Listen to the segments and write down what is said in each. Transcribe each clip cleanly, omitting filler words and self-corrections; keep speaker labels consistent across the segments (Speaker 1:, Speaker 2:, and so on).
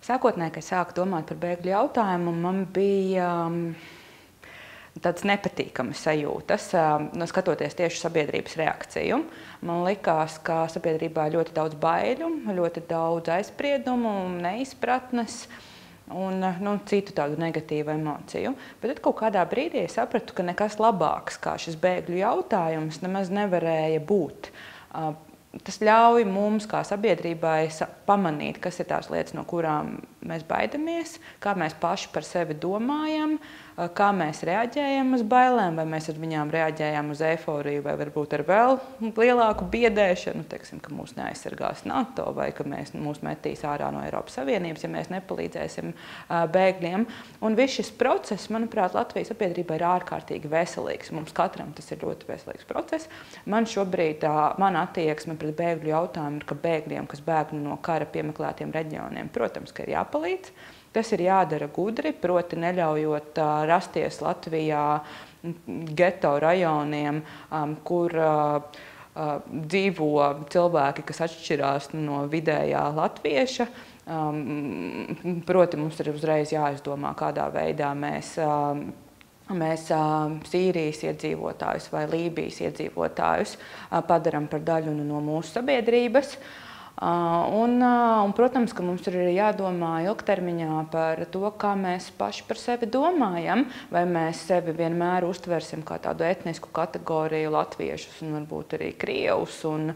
Speaker 1: Sākotnēji, kad sāku domāt par bēgļu jautājumu, man bija tādas nepatīkamas sajūtas, skatoties tieši sabiedrības reakciju. Man likās, ka sabiedrībā ir ļoti daudz baiļu, ļoti daudz aizspriedumu, neizpratnes un citu tādu negatīvu emociju. Bet tad kaut kādā brīdī es sapratu, ka nekas labāks kā šis bēgļu jautājums nemaz nevarēja būt. Tas ļauj mums, kā sabiedrībai, pamanīt, kas ir tās lietas, no kurām mēs baidamies, kā mēs paši par sevi domājam, kā mēs reaģējam uz bailēm, vai mēs ar viņām reaģējam uz eiforiju, vai varbūt ar vēl lielāku biedēšanu, teiksim, ka mūs neaizsargās NATO, vai ka mūs metīs ārā no Eiropas Savienības, ja mēs nepalīdzēsim bēgļiem. Un viss šis process, manuprāt, Latvijas sabiedrībai ir ārkārtīgi veselīgs. Mums katram tas ir ļoti veselīgs process. Man šobrīd, mana attieksme pret bēgļu jautājumu ir, ka bēgļiem, kas bēg no kara piemeklētiem reģioniem, protams, ka ir jāpalīdz. Tas ir jādara gudri, proti neļaujot rasties Latvijā geto rajoniem, kur dzīvo cilvēki, kas atšķirās no vidējā latvieša. Proti mums ir uzreiz jāizdomā, kādā veidā mēs Sīrijas iedzīvotājus vai Lībijas iedzīvotājus padaram par daļu no mūsu sabiedrības. Protams, ka mums ir jādomā ilgtermiņā par to, kā mēs paši par sevi domājam, vai mēs sevi vienmēr uztversim kā tādu etnisku kategoriju latviešus un varbūt arī krievus un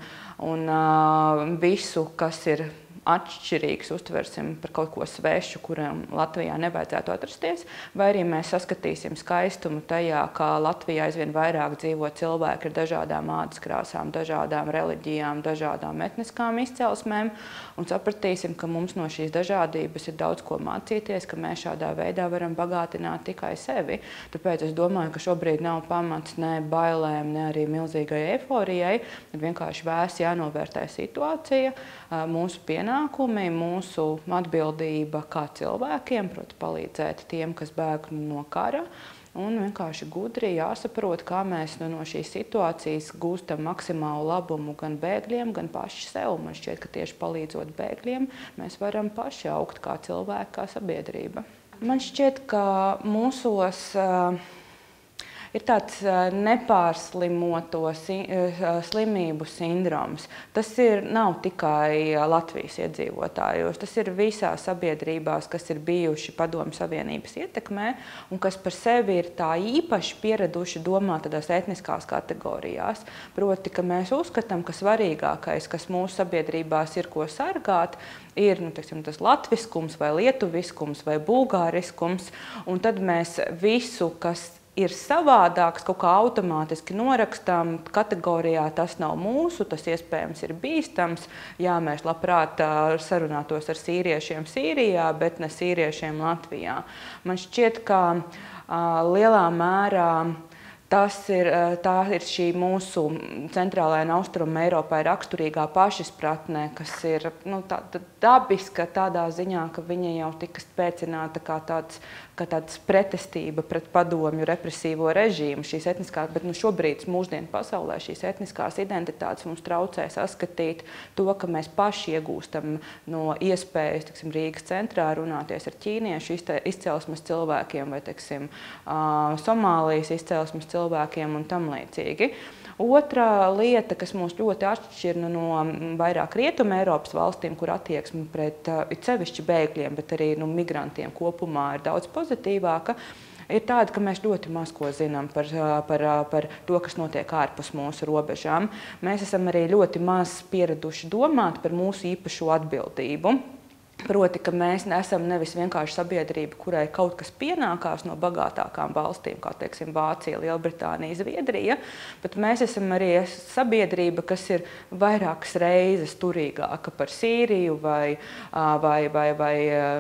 Speaker 1: visu, kas ir atšķirīgs, uztversim par kaut ko svešu, kuram Latvijā nevajadzētu atrasties, vai arī mēs saskatīsim skaistumu tajā, kā Latvijā aizvien vairāk dzīvo cilvēki ar dažādām ādas krāsām, dažādām reliģijām, dažādām etniskām izcelsmēm, un sapratīsim, ka mums no šīs dažādības ir daudz ko mācīties, ka mēs šādā veidā varam bagātināt tikai sevi. Tāpēc es domāju, ka šobrīd nav pamats ne bailēm, ne arī milzīgai eiforijai, bet vienkārši vēsti jānovērtē situācija, mūsu pienākumi, mūsu atbildība kā cilvēkiem, proti palīdzēt tiem, kas bēg no kara, un vienkārši gudri jāsaprot, kā mēs no šīs situācijas gūstam maksimālu labumu gan bēgļiem, gan paši sev. Man šķiet, ka tieši palīdzot bēgļiem, mēs varam paši augt kā cilvēki, kā sabiedrība. Man šķiet, ka mūsos ir tāds nepārslimoto slimību sindroms. Tas nav tikai Latvijas iedzīvotājos, tas ir visās sabiedrībās, kas ir bijuši Padomju Savienības ietekmē un kas par sevi ir tā īpaši pieraduši domāt tādās etniskās kategorijās. Proti, ka mēs uzskatām, ka svarīgākais, kas mūsu sabiedrībās ir ko sargāt, ir tas latviskums vai lietuviskums vai bulgāriskums, un tad mēs visu, kas ir savādāks, kaut kā automātiski norakstām kategorijā, tas nav mūsu, tas iespējams ir bīstams. Jā, mēs labprāt sarunātos ar sīriešiem Sīrijā, bet ne sīriešiem Latvijā. Man šķiet, ka lielā mērā tā ir šī mūsu centrālajā un austrumu Eiropai raksturīgā pašizpratne, kas ir dabiska tādā ziņā, ka viņa jau tika spēcināta kā tāds pretestība pret padomju represīvo režīmu. Šīs etniskās, bet šobrīd mūsdienu pasaulē šīs etniskās identitātes mums traucē saskatīt to, ka mēs paši iegūstam no iespējas, Rīgas centrā runāties ar ķīniešu izcelsmes cilvēkiem vai, Somālijas izcelsmes cilvēkiem un tam līdzīgi. Otra lieta, kas mūs ļoti atšķir no vairāk Rietuma Eiropas valstīm, kur attieksme pret sevišķi bēgļiem, bet arī migrantiem kopumā ir daudz pozitīvāka, ir tāda, ka mēs ļoti maz ko zinām par to, kas notiek ārpus mūsu robežām. Mēs esam arī ļoti maz pieraduši domāt par mūsu īpašo atbildību. Proti, ka mēs esam nevis vienkārši sabiedrība, kurai kaut kas pienākās no bagātākām valstīm, kā Vācija, Lielbritānija, Zviedrija, bet mēs esam arī sabiedrība, kas ir vairākas reizes turīgāka par Sīriju vai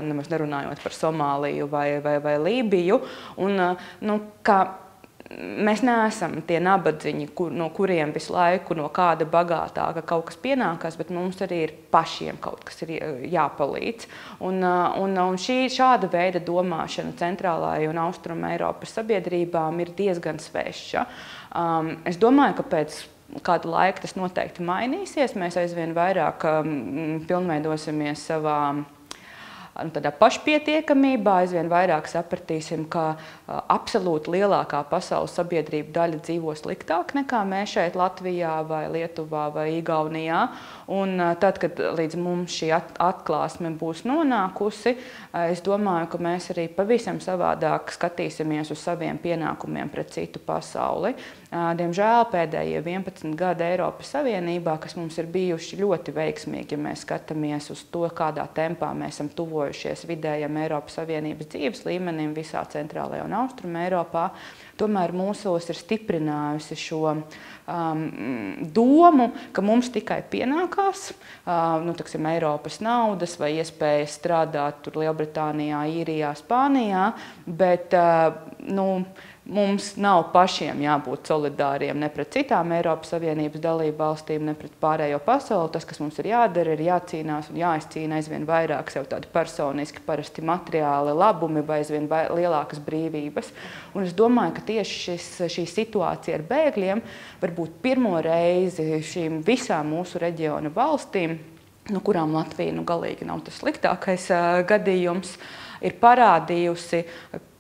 Speaker 1: nemaz nerunājot par Somāliju vai Lībiju. Mēs neesam tie nabadziņi, no kuriem visu laiku no kāda bagātāka kaut kas pienākās, bet mums arī ir pašiem kaut kas ir jāpalīdz. Šāda veida domāšana centrālajai un austrumu Eiropas sabiedrībām ir diezgan sveša. Es domāju, ka pēc kādu laiku tas noteikti mainīsies. Mēs aizvien vairāk pilnveidosimies savā tādā pašpietiekamībā, aizvien vairāk sapratīsim, ka absolūti lielākā pasaules sabiedrība daļa dzīvo sliktāk nekā mēs šeit Latvijā vai Lietuvā vai Igaunijā. Un tad, kad līdz mums šī atklāsme būs nonākusi, es domāju, ka mēs arī pavisam savādāk skatīsimies uz saviem pienākumiem pret citu pasauli. Diemžēl pēdējie 11 gadi Eiropas Savienībā, kas mums ir bijuši ļoti veiksmīgi, ja mēs skatāmies uz to, kādā tempā mēs esam tuvojušies vidējam Eiropas Savienības dzīves līmenim visā centrālajā un austruma Eiropā, tomēr mūsos ir stiprinājusi šo domu, ka mums tikai pienākās Eiropas naudas vai iespējas strādāt tur Lielbritānijā, Īrijā, Spānijā, bet mums nav pašiem jābūt solidāriem ne pret citām Eiropas Savienības dalību valstīm, ne pret pārējo pasauli. Tas, kas mums ir jādara, ir jācīnās un jāizcīna aizvien vairāk sev tādi personiski, parasti materiāli labumi vai aizvien lielākas brīvības. Un es domāju, ka tieši šī situācija ar bēgļiem varbūt pirmo reizi šīm visām mūsu reģiona valstīm, no kurām Latvija galīgi nav tas sliktākais gadījums, ir parādījusi,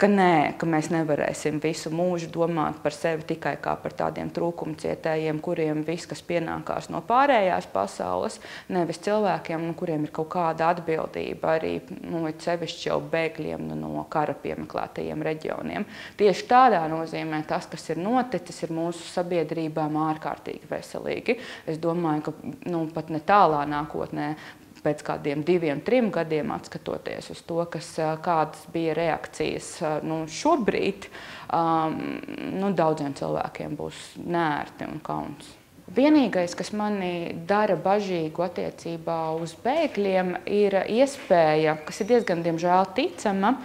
Speaker 1: ka mēs nevarēsim visu mūžu domāt par sevi tikai kā par tādiem trūkumcietējiem, kuriem viss, kas pienākās no pārējās pasaules, nevis cilvēkiem, kuriem ir kaut kāda atbildība, arī sevišķi jau bēgļiem no kara piemeklētajiem reģioniem. Tieši tādā nozīmē tas, kas ir noticis, ir mūsu sabiedrībām ārkārtīgi veselīgi. Es domāju, ka pat ne tālā nākotnē, pēc kādiem 2-3 gadiem atskatoties uz to, kādas bija reakcijas šobrīd, daudziem cilvēkiem būs nērti un kauns. Vienīgais, kas mani dara bažīgu attiecībā uz bēgļiem, ir iespēja, kas ir diezgan, diemžēl, ticama,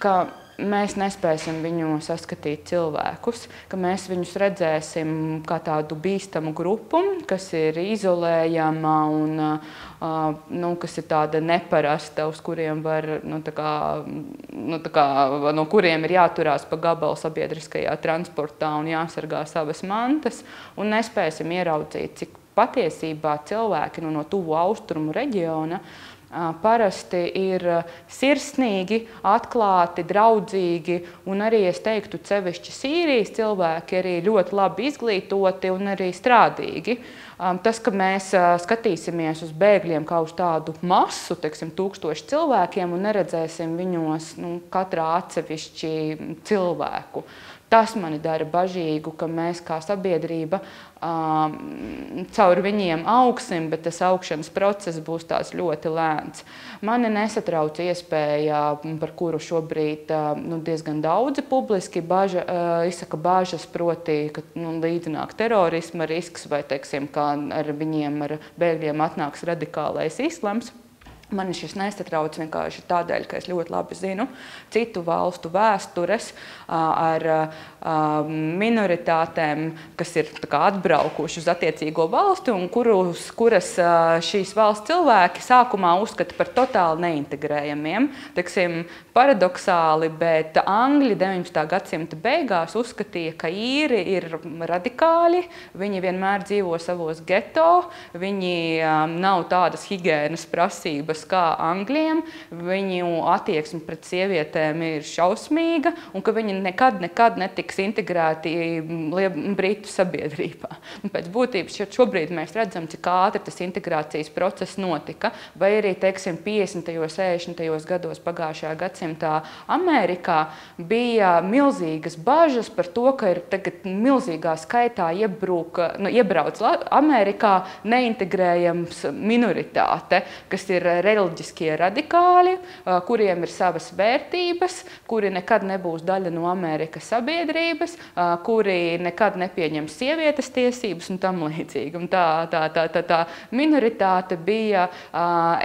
Speaker 1: ka mēs nespēsim viņu saskatīt cilvēkus, ka mēs viņus redzēsim kā tādu bīstamu grupu, kas ir izolējama un kas ir tāda neparasta, uz kuriem var, no kuriem ir jāturās pa gabalu sabiedriskajā transportā un jāsargā savas mantas, un nespēsim ieraudzīt, cik patiesībā cilvēki no tuvu austrumu reģiona parasti ir sirsnīgi, atklāti, draudzīgi, un arī, es teiktu, sevišķi Sīrijas cilvēki arī ļoti labi izglītoti un arī strādīgi. Tas, ka mēs skatīsimies uz bēgļiem kā uz tādu masu, 1000 cilvēkiem, un neredzēsim viņos katrā atsevišķi cilvēku. Tas mani dara bažīgu, ka mēs kā sabiedrība caur viņiem augsim, bet tas augšanas process būs tāds ļoti lēns. Mani nesatrauc iespēja, par kuru šobrīd diezgan daudzi publiski izsaka bažas, proti, ka līdzināk terorisma risks vai, ka ar bēgļiem atnāks radikālais islams. Mani šis nesatrauc vienkārši tādēļ, ka es ļoti labi zinu citu valstu vēstures ar minoritātēm, kas ir atbraukuši uz attiecīgo valsti un kuras šīs valsts cilvēki sākumā uzskata par totāli neintegrējamiem. Paradoxāli, bet Angļi 19. gadsimta beigās uzskatīja, ka īri ir radikāļi, viņi vienmēr dzīvo savos geto, viņi nav tādas higienas prasības kā Angļiem, viņu attieksme pret sievietēm ir šausmīga un ka viņi nekad netiks integrēti Britu sabiedrībā. Un pēc būtības šobrīd mēs redzam, cik ātri tas integrācijas process notika, vai arī, 50. 60. gados pagājušajā gadsimtā Amerikā bija milzīgas bažas par to, ka ir tagad milzīgā skaitā iebrauc Amerikā neintegrējams minoritāte, kas ir reliģiskie radikāļi, kuriem ir savas vērtības, kuri nekad nebūs daļa no Amerikas sabiedrības, kuri nekad nepieņems sievietes tiesības un tam līdzīgi. Un tā minoritāte bija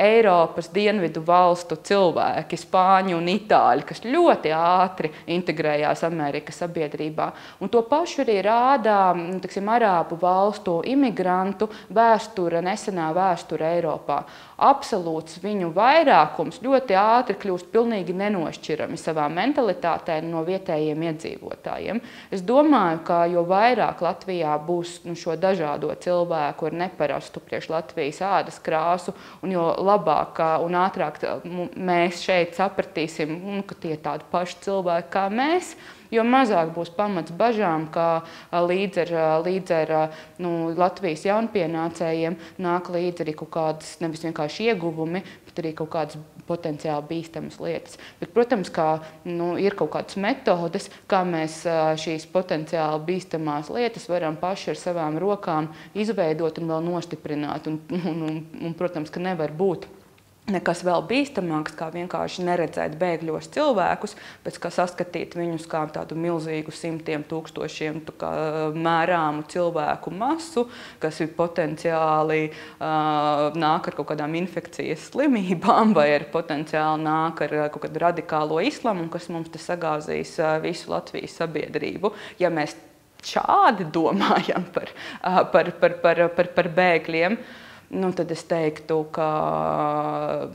Speaker 1: Eiropas dienvidu valstu cilvēki, spāņi un itāļi, kas ļoti ātri integrējās Amerikas sabiedrībā. Un to pašu arī rādā, arābu valstu imigrantu vēsture, nesenā vēsture Eiropā. Absolūts viņu vairākums ļoti ātri kļūst pilnīgi nenošķirami savā mentalitātē no vietējiem iedzīvotājiem. Es domāju, ka jo vairāk Latvijā būs šo dažādo cilvēku ar neparastu priekš Latvijas ādas krāsu, un jo labāk un ātrāk mēs šeit sapratīsim, ka tie ir tādi paši cilvēki kā mēs, jo mazāk būs pamats bažām, ka līdz ar Latvijas jaunpienācējiem nāk līdz arī kaut kādas nevis vienkārši ieguvumi, bet arī kaut kādas potenciāli bīstamas lietas. Bet, protams, ka ir kaut kādas metodes, kā mēs šīs potenciāli bīstamās lietas varam paši ar savām rokām izveidot un vēl nostiprināt. Un protams, ka nevar būt nekas vēl bīstamāks, kā vienkārši neredzēt bēgļos cilvēkus, bet kā saskatīt viņus kā tādu milzīgu simtiem tūkstošiem mērāmu cilvēku masu, kas ir potenciāli nāk ar kaut kādām infekcijas slimībām vai ar potenciāli nāk ar kaut kādu radikālo islamu, kas mums te sagāzīs visu Latvijas sabiedrību. Ja mēs šādi domājam par bēgļiem, tad es teiktu, ka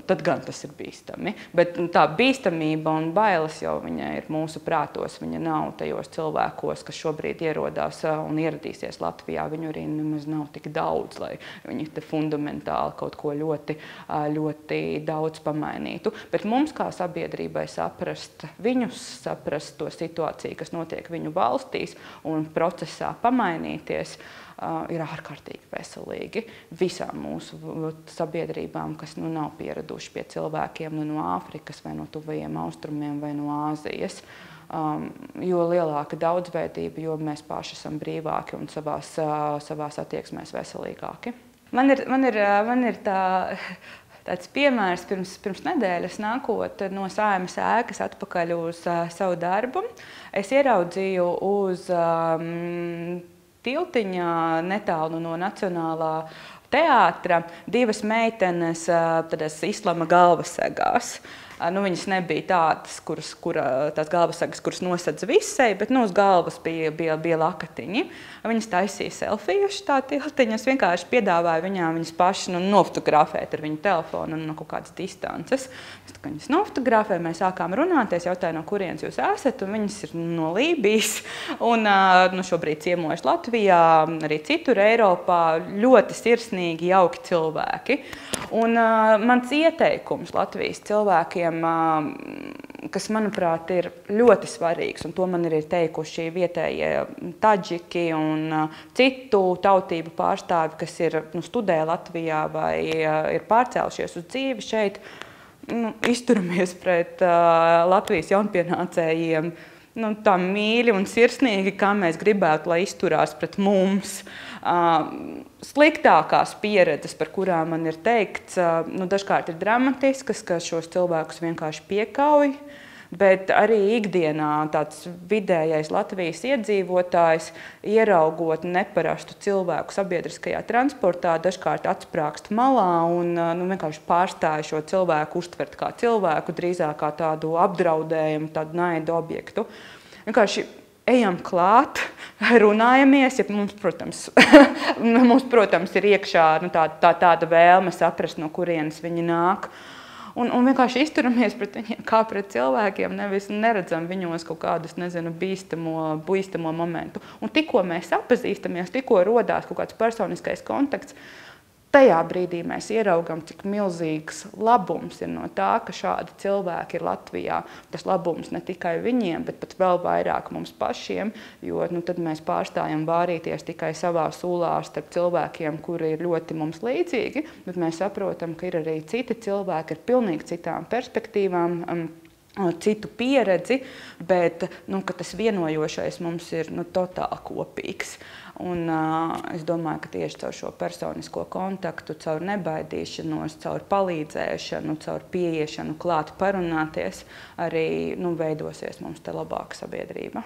Speaker 1: tad gan tas ir bīstami. Bet tā bīstamība un bailes jau viņa ir mūsu prātos. Viņa nav tajos cilvēkos, kas šobrīd ierodās un ieradīsies Latvijā. Viņu arī nemaz nav tik daudz, lai viņi te fundamentāli kaut ko ļoti, ļoti daudz pamainītu. Bet mums kā sabiedrībai saprast viņus, saprast to situāciju, kas notiek viņu valstīs un procesā pamainīties, ir ārkārtīgi veselīgi visām mūsu sabiedrībām, kas nav pieraduši pie cilvēkiem no Āfrikas vai no tuvajiem austrumiem vai no Āzijas. Jo lielāka daudzveidība, jo mēs paši esam brīvāki un savās attieksmēs veselīgāki. Man ir tāds piemērs pirms nedēļas nākot no Saeimas ēkas atpakaļ uz savu darbu. Es ieraudzīju uz tiltiņā netālu no Nacionālā teātra divas meitenes tādās islama galvasegās. Viņas nebija tās galvasegas, kuras nosedz visai, bet uz galvas bija lakatiņi. Viņas taisīja selfijas tā tiltiņa. Es vienkārši piedāvāju viņas paši nofotografēt ar viņu telefonu no kaut kādas distances. Viņas nofotografēja, mēs sākām runāties, jautāju, no kurienes jūs esat, un viņas ir no Lībijas. Un šobrīd ciemojas Latvijā, arī citur Eiropā, ļoti sirsnīgi, jauki cilvēki. Un mans ieteikums Latvijas cilvēkiem, kas, manuprāt, ir ļoti svarīgs, un to man ir teikuši vietējie taģiki un citu tautību pārstāvi, kas studē Latvijā vai ir pārcēlušies uz dzīvi šeit, izturamies pret Latvijas jaunpienācējiem tā mīļi un sirsnīgi, kā mēs gribētu, lai izturās pret mums. Sliktākās pieredzes, par kurām man ir teikts, dažkārt ir dramatiskas, ka šos cilvēkus vienkārši piekauj, bet arī ikdienā tāds vidējais Latvijas iedzīvotājs, ieraugot neparastu cilvēku sabiedriskajā transportā, dažkārt atsprākst malā un vienkārši pārstāja šo cilvēku uztvert kā cilvēku, drīzāk kā tādu apdraudējumu, tādu naidu objektu. Vienkārši ejam klāt, runājamies, ja mums, protams, ir iekšā tāda vēlme saprast, no kurienes viņi nāk. Un vienkārši izturamies pret viņiem kā pret cilvēkiem, nevis neredzam viņos kaut kādus, bīstamo momentu. Un tikko mēs appazīstamies, tikko rodās kaut kāds personiskais kontakts, tajā brīdī mēs ieraugam, cik milzīgs labums ir no tā, ka šādi cilvēki ir Latvijā. Tas labums ne tikai viņiem, bet pat vēl vairāk mums pašiem, jo tad mēs pārstājam vārīties tikai savā sūlā starp cilvēkiem, kuri ir ļoti mums līdzīgi, bet mēs saprotam, ka ir arī citi cilvēki ar pilnīgi citām perspektīvām, citu pieredzi, bet ka tas vienojošais mums ir totāli kopīgs. Un es domāju, ka tieši caur šo personisko kontaktu, caur nebaidīšanos, caur palīdzēšanu, caur pieiešanu klāt parunāties, arī veidosies mums te labāka sabiedrība.